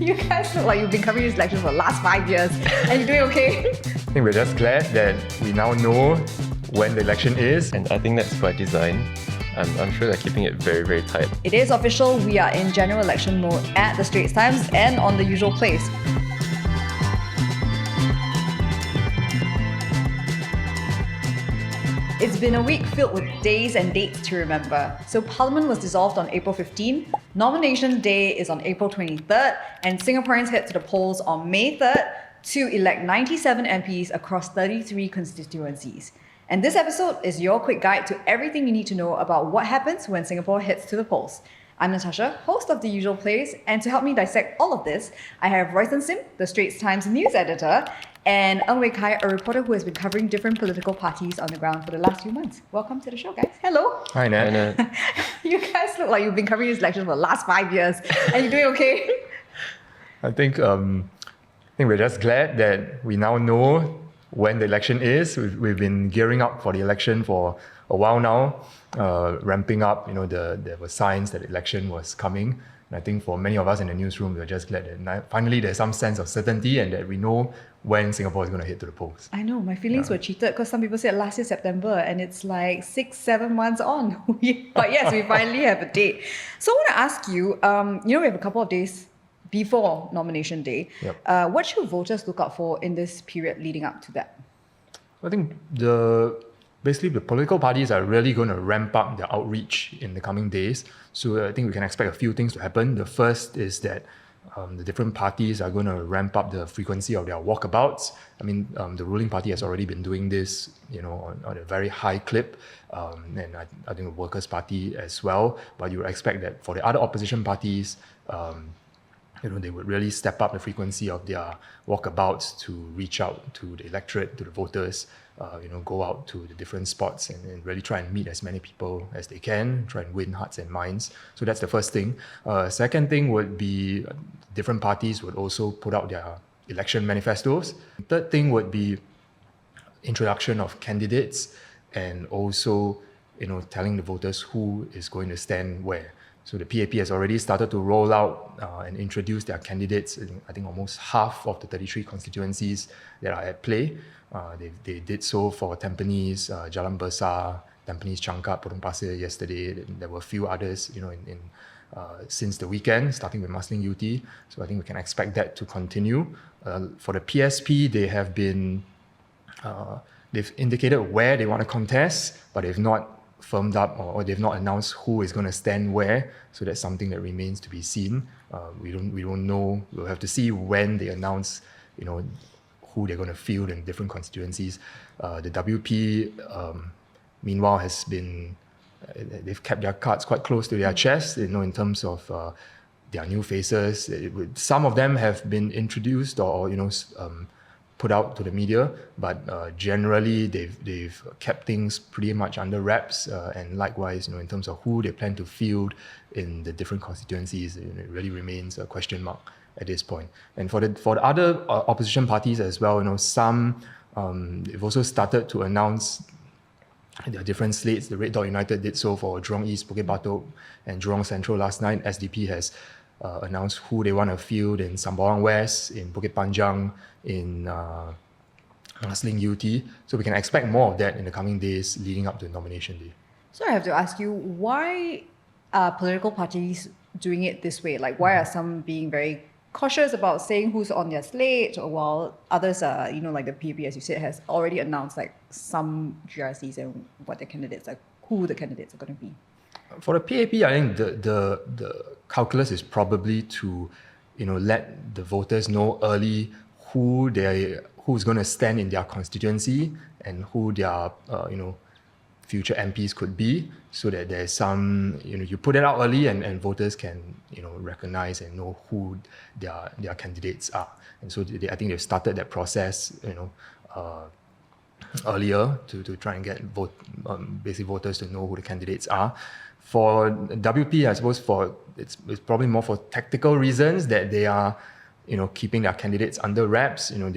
You guys look like you've been covering this election for the last 5 years and you're doing okay. I think we're just glad that we now know when the election is. And I think that's by design. I'm sure they're keeping it very, very tight. It is official, we are in general election mode at the Straits Times and on the usual place. It's been a week filled with days and dates to remember. So Parliament was dissolved on April 15, Nomination Day is on April 23rd, and Singaporeans head to the polls on May 3rd to elect 97 MPs across 33 constituencies. And this episode is your quick guide to everything you need to know about what happens when Singapore heads to the polls. I'm Natasha, host of The Usual Place, and to help me dissect all of this, I have Royston Sim, the Straits Times news editor, and Ng Wei Kai, a reporter who has been covering different political parties on the ground for the last few months. Welcome to the show, guys. Hello. Hi, Nat. You guys look like you've been covering this election for the last 5 years, and you're doing okay. I think we're just glad that we now know when the election is. We've been gearing up for the election for a while now, ramping up. There were signs that the election was coming. And I think for many of us in the newsroom, we're just glad that finally there's some sense of certainty and that we know when Singapore is going to head to the polls. I know, my feelings were cheated because some people said last year September and it's like 6-7 months on. But yes, we finally have a date. So I want to ask you, we have a couple of days before nomination day. Yep. What should voters look out for in this period leading up to that? I think basically the political parties are really going to ramp up their outreach in the coming days. So I think we can expect a few things to happen. The first is that the different parties are going to ramp up the frequency of their walkabouts. I mean, the ruling party has already been doing this, on a very high clip, and I think the Workers' Party as well. But you would expect that for the other opposition parties, they would really step up the frequency of their walkabouts to reach out to the electorate, to the voters, go out to the different spots and really try and meet as many people as they can, try and win hearts and minds. So that's the first thing. Second thing would be different parties would also put out their election manifestos. Third thing would be introduction of candidates and also, telling the voters who is going to stand where. So the PAP has already started to roll out and introduce their candidates in, I think, almost half of the 33 constituencies that are at play. They did so for Tampines, Jalan Besar, Tampines Changkat, Potong Pasir yesterday. There were a few others, since the weekend, starting with Marsiling UT. So I think we can expect that to continue. For the PSP, they have been, they've indicated where they want to contest, but they've not firmed up or they've not announced who is going to stand where. So that's something that remains to be seen. We don't know. We'll have to see when they announce, who they're going to field in different constituencies. The WP, meanwhile, has been, they've kept their cards quite close to their chest, in terms of their new faces. Some of them have been introduced or put out to the media, but generally they've kept things pretty much under wraps, and likewise, in terms of who they plan to field in the different constituencies, it really remains a question mark at this point. And for the other opposition parties as well, some they've also started to announce their different slates. The Red Dot United did so for Jurong East, Bukit Batok, and Jurong Central last night. SDP has announced who they want to field in Sembawang West, in Bukit Panjang, in Marsiling UT. So we can expect more of that in the coming days leading up to nomination day. So I have to ask you, why are political parties doing it this way? Like, why are some being very cautious about saying who's on their slate, or while others are, like the PAP, as you said, has already announced like some GRCs and what the candidates are, who the candidates are going to be? For the PAP, I think the calculus is probably to, let the voters know early who's going to stand in their constituency and who their future MPs could be, so that there's some, you put it out early and voters can, recognize and know who their candidates are. And so I think they've started that process, earlier to try and get basic voters to know who the candidates are. For WP, I suppose it's probably more for tactical reasons that they are, keeping their candidates under wraps. I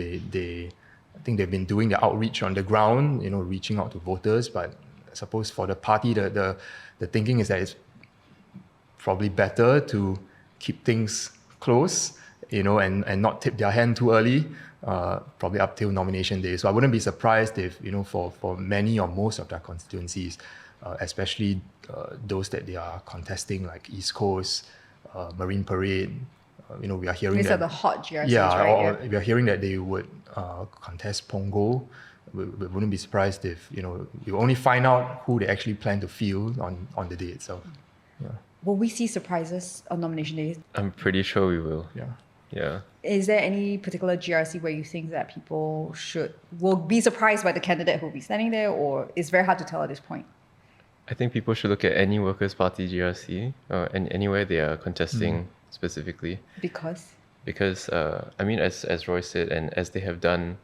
think they've been doing the outreach on the ground, reaching out to voters. But I suppose for the party, the thinking is that it's probably better to keep things close and not tip their hand too early, probably up till nomination day. So I wouldn't be surprised if, for many or most of their constituencies, especially those that they are contesting, like East Coast, Marine Parade, we are hearing These that... are the hot GRCs, yeah, right? or we are hearing that they would contest Punggol. We wouldn't be surprised if, you only find out who they actually plan to field on the day itself. Yeah. Will we see surprises on nomination day? I'm pretty sure we will. Yeah. Yeah. Is there any particular GRC where you think that people will be surprised by the candidate who will be standing there, or it's very hard to tell at this point? I think people should look at any Workers' Party GRC and anywhere they are contesting specifically. Because? Because, as Roy said, and as they have done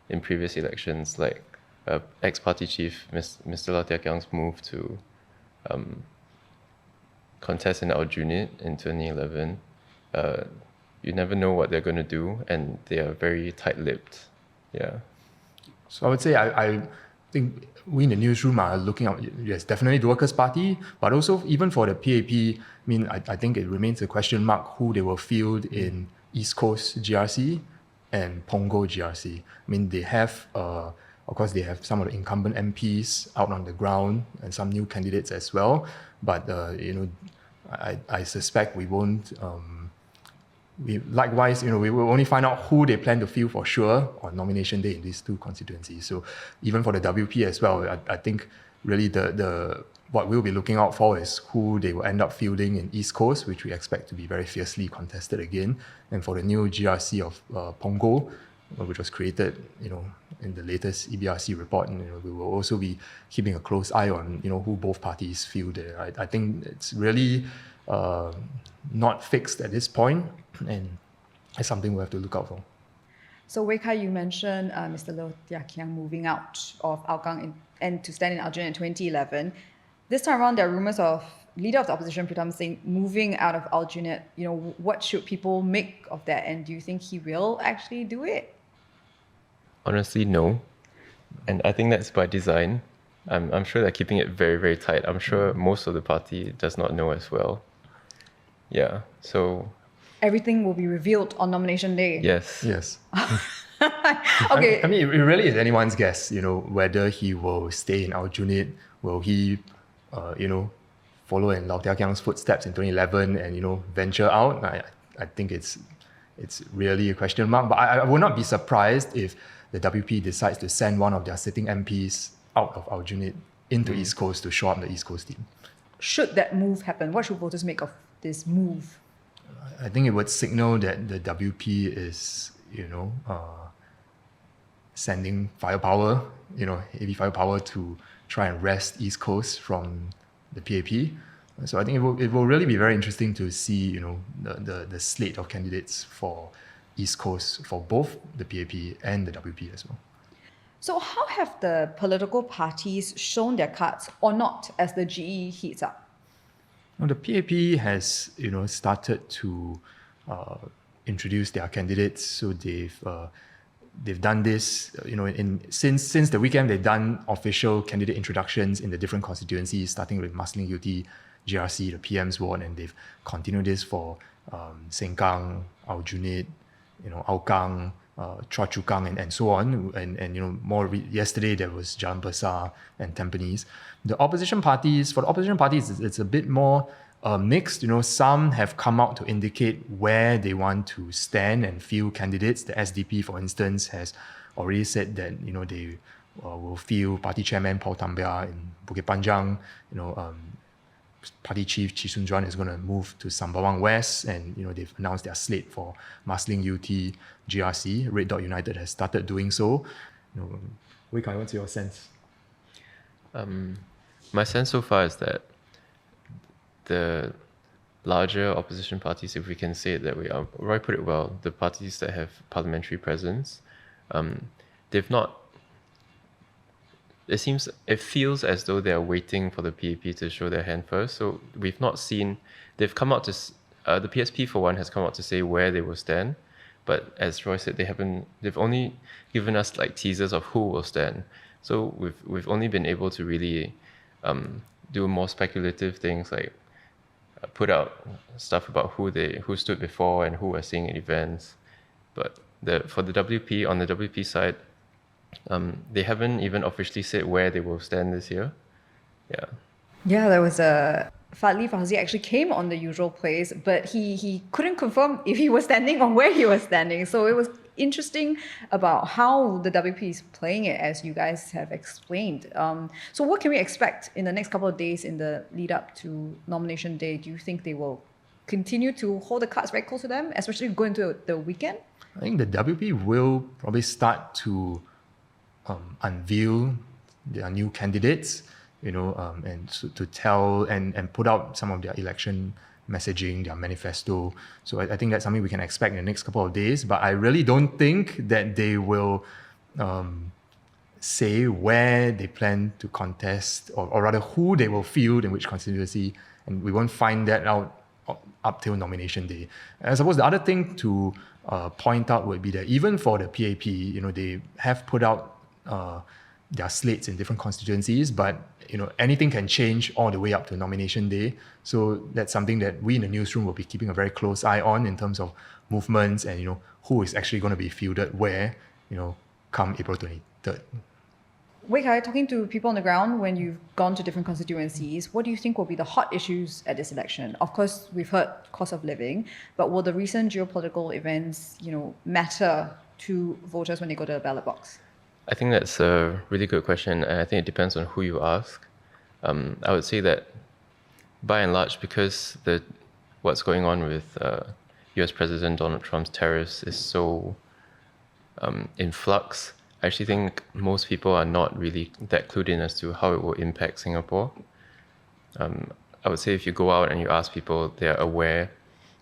in previous elections, like ex-party chief Mr. Lau Tia Kiang's move to contest in Aljunied in 2011, you never know what they're going to do, and they are very tight-lipped. Yeah. So I would say I think we in the newsroom are looking out, yes, definitely the Workers' Party, but also even for the PAP, I think it remains a question mark who they will field in East Coast GRC and Punggol GRC. They have, of course, they have some of the incumbent MPs out on the ground and some new candidates as well, but, I suspect we won't... we will only find out who they plan to field for sure on nomination day in these two constituencies. So even for the WP as well, I think really the what we'll be looking out for is who they will end up fielding in East Coast, which we expect to be very fiercely contested again. And for the new GRC of Punggol, which was created, in the latest EBRC report, and we will also be keeping a close eye on, who both parties field there. I think it's really not fixed at this point, and it's something we have to look out for. So Wei Kai, you mentioned Mr. Lau Tia Kiang moving out of Hougang and to stand in Aljunied in 2011. This time around, there are rumors of leader of the opposition, Pritam Singh, moving out of Aljunied. What should people make of that? And do you think he will actually do it? Honestly, no. And I think that's by design. I'm sure they're keeping it very, very tight. I'm sure most of the party does not know as well. Yeah, so... Everything will be revealed on nomination day. Yes. Yes. Okay. It really is anyone's guess, whether he will stay in Aljunied, will he, follow in Lau Tia Kiang's footsteps in 2011 and, venture out. I think it's really a question mark. But I would not be surprised if the WP decides to send one of their sitting MPs out of Aljunied into East Coast to show up the East Coast team. Should that move happen, what should voters make of this move? I think it would signal that the WP is, sending firepower, heavy firepower to try and wrest East Coast from the PAP. So I think it will really be very interesting to see, the slate of candidates for East Coast for both the PAP and the WP as well. So how have the political parties shown their cards or not as the GE heats up? Now, the PAP has, started to introduce their candidates. So they've done this, since the weekend. They've done official candidate introductions in the different constituencies, starting with Marsiling UT GRC, the PM's ward, and they've continued this for Sengkang, Aljunied, Hougang, Choa Chu Kang, and so on. And yesterday there was Jalan Besar and Tampines. For the opposition parties, it's a bit more mixed. Some have come out to indicate where they want to stand and field candidates. The SDP, for instance, has already said that they will field Party Chairman Paul Tambia in Bukit Panjang. Party Chief Chee Soon Juan is going to move to Sembawang West, and they've announced their slate for Marsiling UT GRC. Red Dot United has started doing so. Wei Kai, what's your sense? My sense so far is that the larger opposition parties, if we can say it that way, Roy put it well, the parties that have parliamentary presence, they've not... It feels as though they're waiting for the PAP to show their hand first. So we've not seen... They've come out to... the PSP, for one, has come out to say where they will stand. But as Roy said, they've only given us like teasers of who will stand. So we've only been able to really do more speculative things like put out stuff about who stood before and who were seeing at events. But for the WP, on the WP side, they haven't even officially said where they will stand this year. Yeah. Yeah, there was a Fadli Fauzi actually came on the usual place, but he couldn't confirm if he was standing or where he was standing. So it was interesting about how the WP is playing it, as you guys have explained. So what can we expect in the next couple of days in the lead up to nomination day? Do you think they will continue to hold the cards very close to them, especially going into the weekend? I think the WP will probably start to unveil their new candidates, and to tell and put out some of their election messaging, their manifesto. So I think that's something we can expect in the next couple of days. But I really don't think that they will say where they plan to contest, or rather who they will field in which constituency, and we won't find that out up till nomination day. I suppose the other thing to point out would be that even for the PAP, they have put out their slates in different constituencies, but anything can change all the way up to nomination day. So that's something that we in the newsroom will be keeping a very close eye on in terms of movements and who is actually going to be fielded where, come April 23rd. Wei Kai, talking to people on the ground when you've gone to different constituencies, what do you think will be the hot issues at this election? Of course, we've heard cost of living, but will the recent geopolitical events, matter to voters when they go to the ballot box? I think that's a really good question, and I think it depends on who you ask. I would say that by and large, because what's going on with US President Donald Trump's tariffs is so in flux, I actually think most people are not really that clued in as to how it will impact Singapore. I would say if you go out and you ask people, they're aware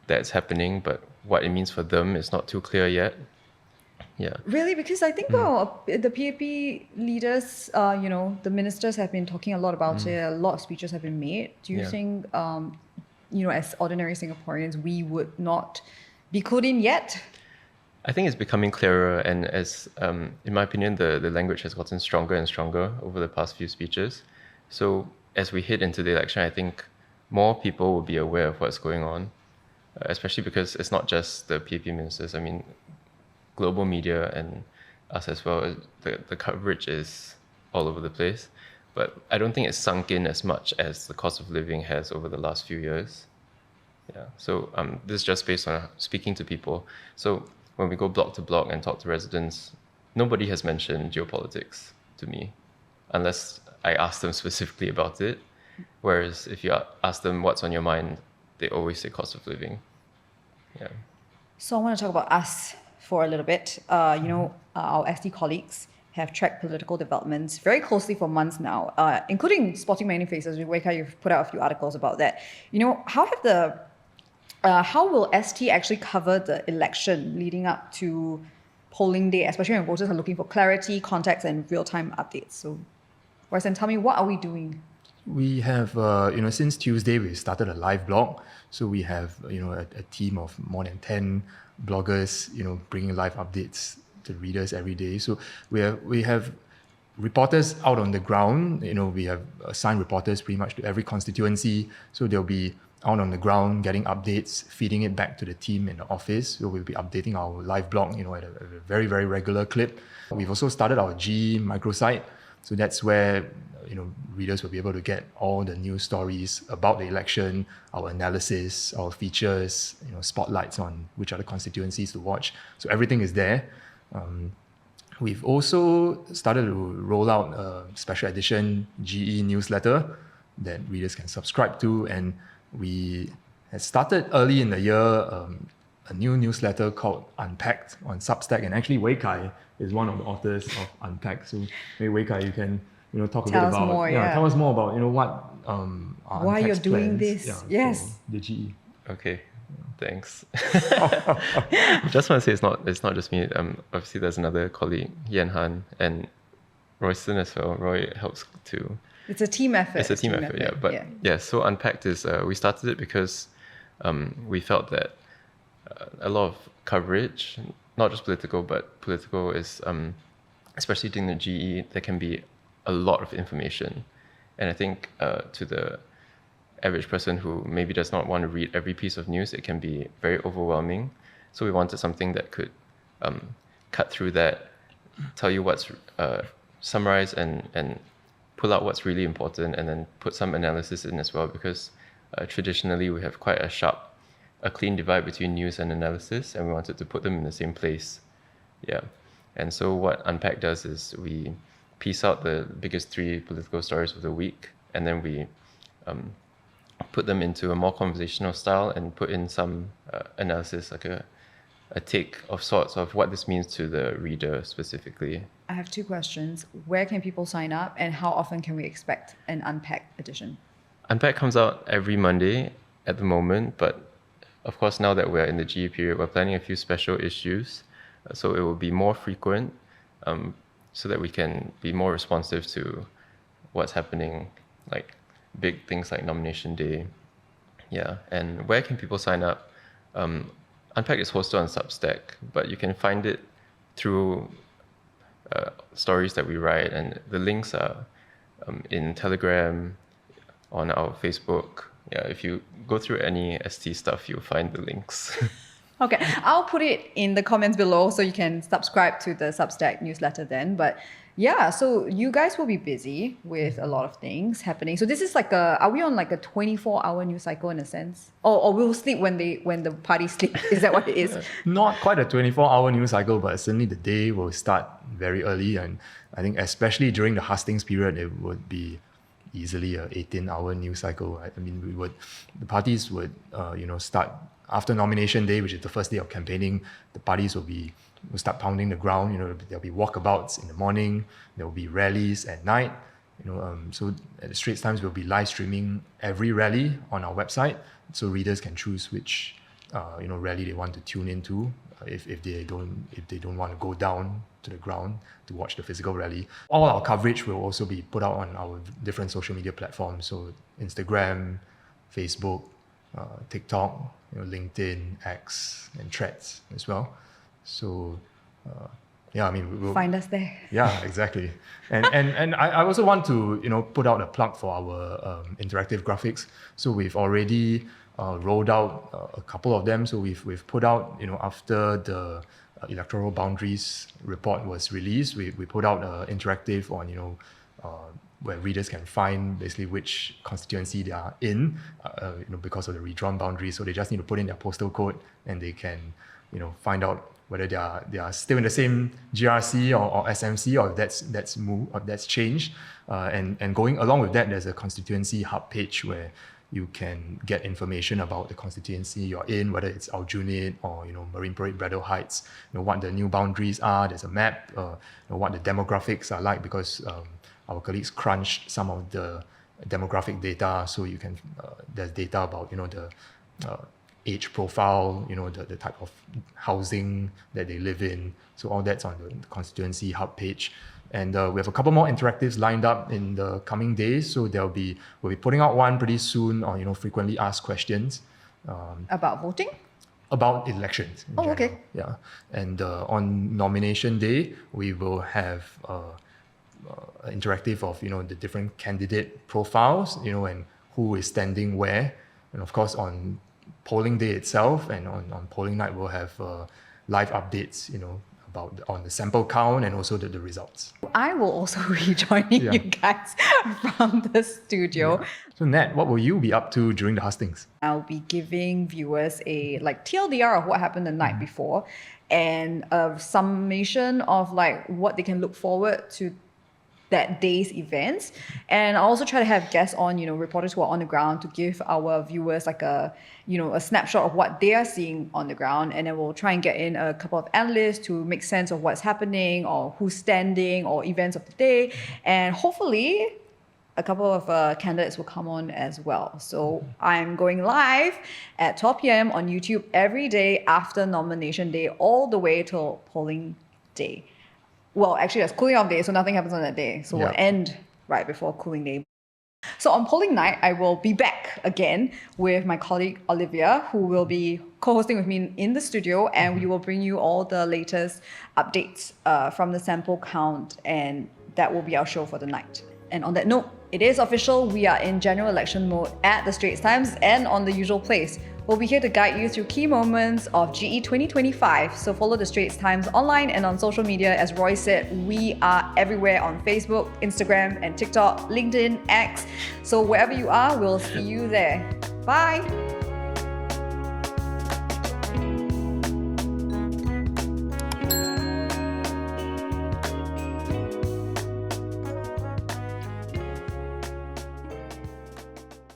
that it's happening, but what it means for them is not too clear yet. Yeah. Really? Because I think the PAP leaders, the ministers have been talking a lot about it. A lot of speeches have been made. Do you think, as ordinary Singaporeans, we would not be clued in yet? I think it's becoming clearer, and as in my opinion, the language has gotten stronger and stronger over the past few speeches. So as we head into the election, I think more people will be aware of what's going on, especially because it's not just the PAP ministers. I mean, global media and us as well, the coverage is all over the place. But I don't think it's sunk in as much as the cost of living has over the last few years. Yeah. So this is just based on speaking to people. So when we go block to block and talk to residents, nobody has mentioned geopolitics to me, unless I ask them specifically about it. Whereas if you ask them what's on your mind, they always say cost of living. Yeah. So I want to talk about us for a little bit. Our ST colleagues have tracked political developments very closely for months now, including spotting many faces. Wei Kai, you've put out a few articles about that. How will ST actually cover the election leading up to polling day, especially when voters are looking for clarity, context, and real-time updates? So, Royston, tell me, what are we doing? We have, since Tuesday, we started a live blog. So we have, a team of more than 10 bloggers, bringing live updates to readers every day. So we have reporters out on the ground. We have assigned reporters pretty much to every constituency. So they'll be out on the ground, getting updates, feeding it back to the team in the office. So we'll be updating our live blog, at a very, very regular clip. We've also started our GE microsite. So that's where, readers will be able to get all the news stories about the election, our analysis, our features, spotlights on which are the constituencies to watch. So everything is there. We've also started to roll out a special edition GE newsletter that readers can subscribe to. And we had started early in the year a new newsletter called Unpacked on Substack. And actually, Wei Kai is one of the authors of Unpacked. So maybe Wei Kai, you can talk a bit about tell us more about what why you're doing plans, this. Yes, the GE. Okay, thanks. Just want to say it's not just me. Obviously there's another colleague, Yan Han, and Royston as well. Roy helps too. It's a team effort. It's a team effort, yeah. But yeah, so Unpacked is we started it because we felt that a lot of coverage, not just political, but political is especially during the GE, there can be a lot of information. And I think to the average person who maybe does not want to read every piece of news, it can be very overwhelming. So we wanted something that could cut through that, tell you what's summarize and pull out what's really important, and then put some analysis in as well, because traditionally we have quite a clean divide between news and analysis, and we wanted to put them in the same place. Yeah. And so what Unpack does is we piece out the biggest 3 political stories of the week, and then we put them into a more conversational style and put in some analysis, like a take of sorts of what this means to the reader specifically. I have 2 questions. Where can people sign up, and how often can we expect an Unpack edition? Unpack comes out every Monday at the moment, but of course now that we're in the GE period, we're planning a few special issues, so it will be more frequent, so that we can be more responsive to what's happening, like big things like nomination day. Yeah, and where can people sign up? Unpack is hosted on Substack, but you can find it through stories that we write, and the links are in Telegram, on our Facebook. Yeah, if you go through any ST stuff, you'll find the links. Okay, I'll put it in the comments below so you can subscribe to the Substack newsletter then. But yeah, so you guys will be busy with a lot of things happening. So this is like are we on like a 24-hour news cycle in a sense? Or we'll sleep when the party sleep? Is that what it is? Not quite a 24-hour news cycle, but certainly the day will start very early. And I think especially during the hustings period, it would be easily a 18-hour news cycle. I mean, the parties would start after nomination day, which is the first day of campaigning. The parties will start pounding the ground. There'll be walkabouts in the morning. There will be rallies at night. So at the Straits Times, we'll be live streaming every rally on our website, so readers can choose which rally they want to tune into if they don't want to go down to the ground to watch the physical rally. All our coverage will also be put out on our different social media platforms, so Instagram, Facebook, TikTok, LinkedIn, X, and Threads as well. So we'll Find us there. Yeah, exactly. And I also want to put out a plug for our interactive graphics. So we've already rolled out a couple of them. So we've put out after the electoral boundaries report was released, we put out interactive on where readers can find basically which constituency they are in, because of the redrawn boundaries. So they just need to put in their postal code, and they can find out whether they are still in the same GRC or SMC, or if that's changed. And going along with that, there's a constituency hub page where you can get information about the constituency you're in, whether it's Aljunied or Marine Parade, Braddell Heights, what the new boundaries are. There's a map, what the demographics are like, because our colleagues crunched some of the demographic data, so you can there's data about the age profile, the type of housing that they live in. So all that's on the constituency hub page. And we have a couple more interactives lined up in the coming days. So we'll be putting out one pretty soon on frequently asked questions. About voting? About elections. In general. Okay. Yeah. And on nomination day, we will have interactive of the different candidate profiles, and who is standing where. And of course, on polling day itself and on polling night, we'll have live updates, on the sample count and also the results. I will also be joining you guys from the studio. Yeah. So Nat, what will you be up to during the hustings? I'll be giving viewers a TLDR of what happened the night before, and a summation of what they can look forward to that day's events. And I also try to have guests on, reporters who are on the ground, to give our viewers a snapshot of what they are seeing on the ground. And then we'll try and get in a couple of analysts to make sense of what's happening, or who's standing, or events of the day. And hopefully a couple of candidates will come on as well. So I'm going live at 12 p.m. on YouTube every day after nomination day, all the way till polling day. Well, actually, that's cooling off day, so nothing happens on that day. So we'll end right before cooling day. So on polling night, I will be back again with my colleague Olivia, who will be co-hosting with me in the studio, and we will bring you all the latest updates from the sample count, and that will be our show for the night. And on that note, It is official, we are in general election mode at the Straits Times and on the usual place. We'll be here to guide you through key moments of GE 2025. So follow the Straits Times online and on social media. As Roy said, we are everywhere on Facebook, Instagram, and TikTok, LinkedIn, X. So wherever you are, we'll see you there. Bye.